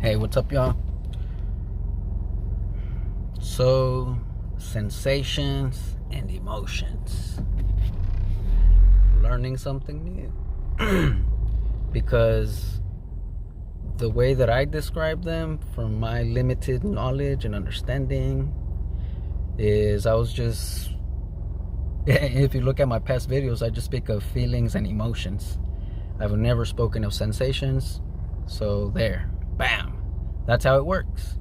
Hey, what's up, y'all? So, sensations and emotions. Learning something new. Because the way that I describe them from my limited knowledge and understanding is I was just, if you look at my past videos, I just speak of feelings and emotions. I've never spoken of sensations. So there, bam, that's how it works.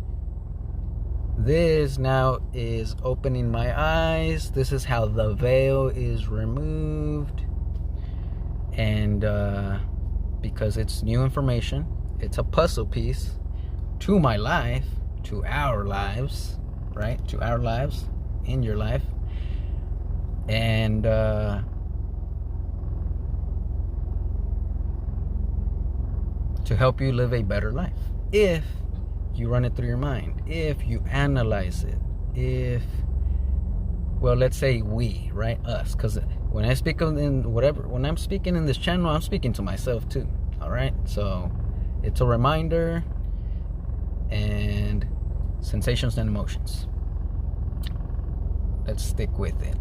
This now is opening my eyes. This is how the veil is removed. And because it's new information, it's a puzzle piece to my life, to our lives, right? To our lives, in your life. And to help you live a better life. If you run it through your mind, if you analyze it, well, let's say we, right? Us. Because when I speak when I'm speaking in this channel, I'm speaking to myself too. All right? So it's a reminder and sensations and emotions. Let's stick with it.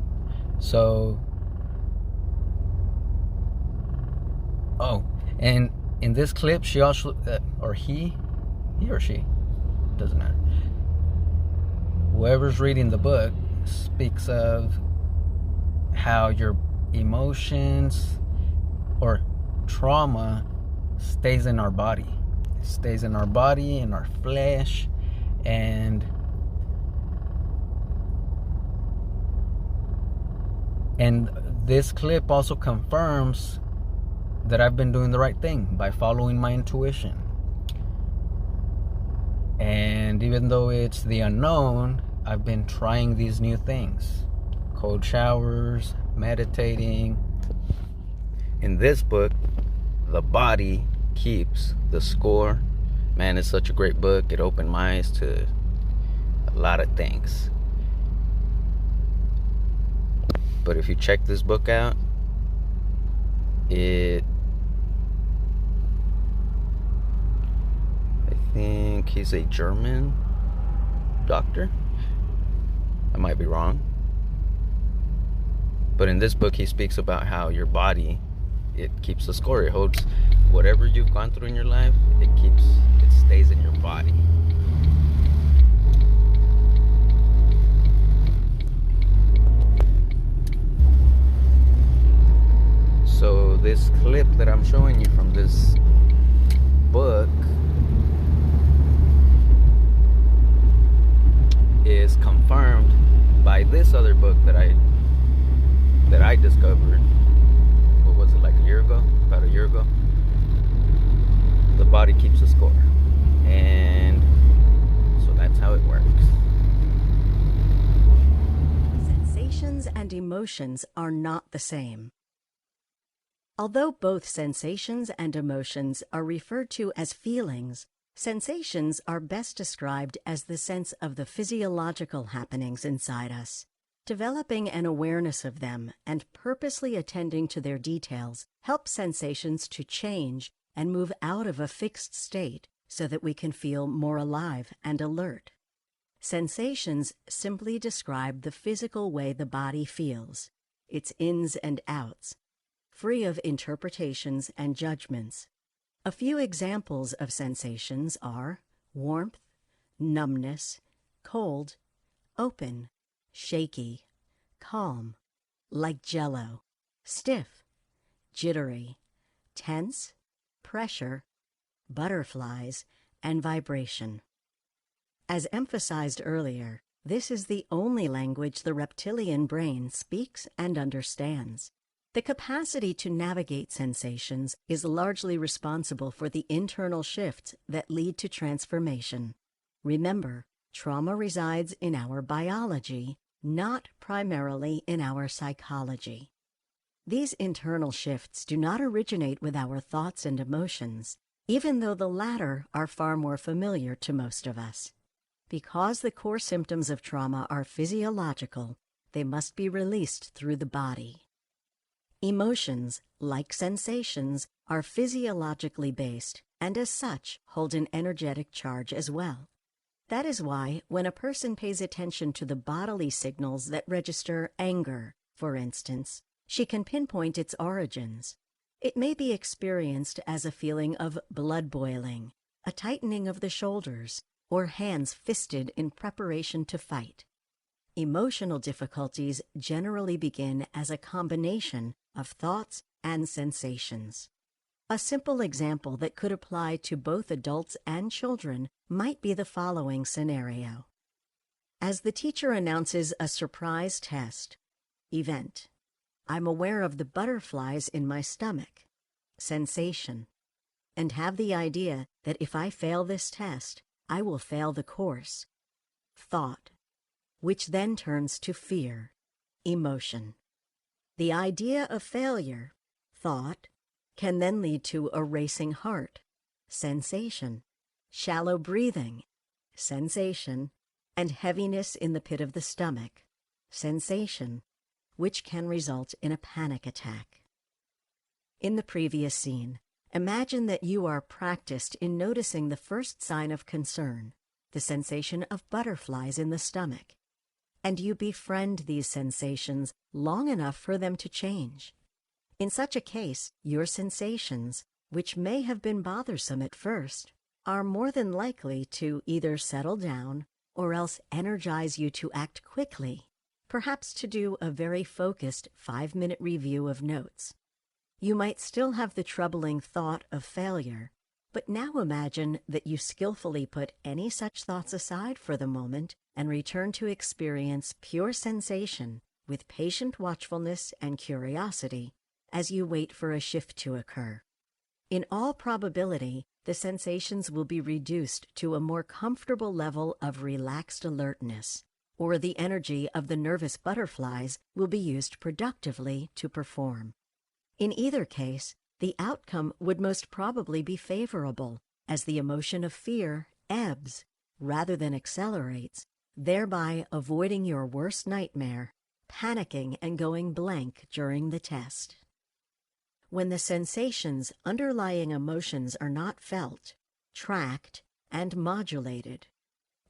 So, and in this clip, she also, or he or she, doesn't matter. Whoever's reading the book speaks of how your emotions or trauma stays in our body. It stays in our body, in our flesh, and this clip also confirms that I've been doing the right thing by following my intuition. And even though it's the unknown, I've been trying these new things. Cold showers, meditating. In this book, The Body Keeps the Score. Man, it's such a great book. It opened my eyes to a lot of things. But if you check this book out, I think he's a German doctor. I might be wrong. But in this book, he speaks about how your body, it keeps the score. It holds whatever you've gone through in your life, it stays in your body. So this clip that I'm showing you from this book is confirmed by this other book that I discovered. What was it, like a year ago? About a year ago. The Body Keeps the Score. And so that's how it works. Sensations and emotions are not the same. Although both sensations and emotions are referred to as feelings, sensations are best described as the sense of the physiological happenings inside us. Developing an awareness of them and purposely attending to their details helps sensations to change and move out of a fixed state so that we can feel more alive and alert. Sensations simply describe the physical way the body feels, its ins and outs, free of interpretations and judgments. A few examples of sensations are warmth, numbness, cold, open, shaky, calm, like jello, stiff, jittery, tense, pressure, butterflies, and vibration. As emphasized earlier, this is the only language the reptilian brain speaks and understands. The capacity to navigate sensations is largely responsible for the internal shifts that lead to transformation. Remember, trauma resides in our biology, not primarily in our psychology. These internal shifts do not originate with our thoughts and emotions, even though the latter are far more familiar to most of us. Because the core symptoms of trauma are physiological, they must be released through the body. Emotions, like sensations, are physiologically based and as such hold an energetic charge as well. That is why when a person pays attention to the bodily signals that register anger, for instance, she can pinpoint its origins. It may be experienced as a feeling of blood boiling, a tightening of the shoulders, or hands fisted in preparation to fight. Emotional difficulties generally begin as a combination of thoughts and sensations. A simple example that could apply to both adults and children might be the following scenario. As the teacher announces a surprise test, event, I'm aware of the butterflies in my stomach, sensation, and have the idea that if I fail this test, I will fail the course, thought, which then turns to fear, emotion. The idea of failure, thought, can then lead to a racing heart, sensation, shallow breathing, sensation, and heaviness in the pit of the stomach, sensation, which can result in a panic attack. In the previous scene, imagine that you are practiced in noticing the first sign of concern, the sensation of butterflies in the stomach, and you befriend these sensations long enough for them to change. In such a case, your sensations, which may have been bothersome at first, are more than likely to either settle down or else energize you to act quickly, perhaps to do a very focused 5-minute review of notes. You might still have the troubling thought of failure, but now imagine that you skillfully put any such thoughts aside for the moment and return to experience pure sensation with patient watchfulness and curiosity as you wait for a shift to occur. In all probability, the sensations will be reduced to a more comfortable level of relaxed alertness, or the energy of the nervous butterflies will be used productively to perform. In either case, the outcome would most probably be favorable, as the emotion of fear ebbs rather than accelerates, thereby avoiding your worst nightmare, panicking and going blank during the test. When the sensations underlying emotions are not felt, tracked, and modulated,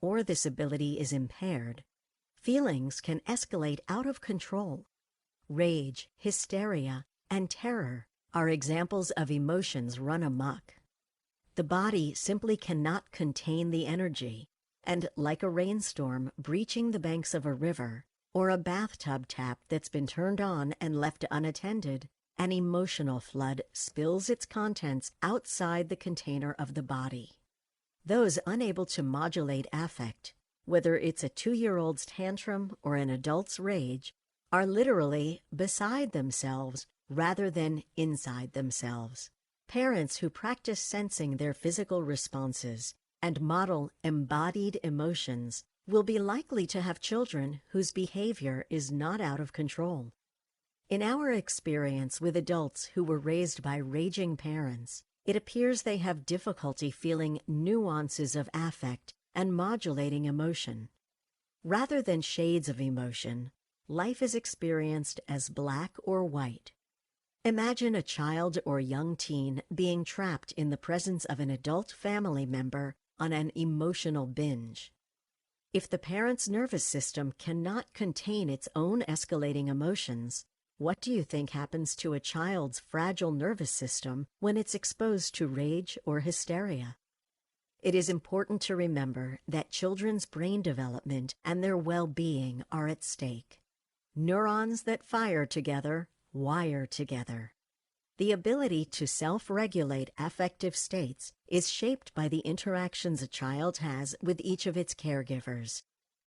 or this ability is impaired, feelings can escalate out of control. Rage, hysteria, and terror are examples of emotions run amok. The body simply cannot contain the energy, and like a rainstorm breaching the banks of a river, or a bathtub tap that's been turned on and left unattended, an emotional flood spills its contents outside the container of the body. Those unable to modulate affect, whether it's a 2-year-old's tantrum or an adult's rage, are literally beside themselves rather than inside themselves. Parents who practice sensing their physical responses and model embodied emotions will be likely to have children whose behavior is not out of control. In our experience with adults who were raised by raging parents, it appears they have difficulty feeling nuances of affect and modulating emotion. Rather than shades of emotion, life is experienced as black or white. Imagine a child or young teen being trapped in the presence of an adult family member on an emotional binge. If the parent's nervous system cannot contain its own escalating emotions, what do you think happens to a child's fragile nervous system when it's exposed to rage or hysteria? It is important to remember that children's brain development and their well-being are at stake. Neurons that fire together wire together. The ability to self-regulate affective states is shaped by the interactions a child has with each of its caregivers.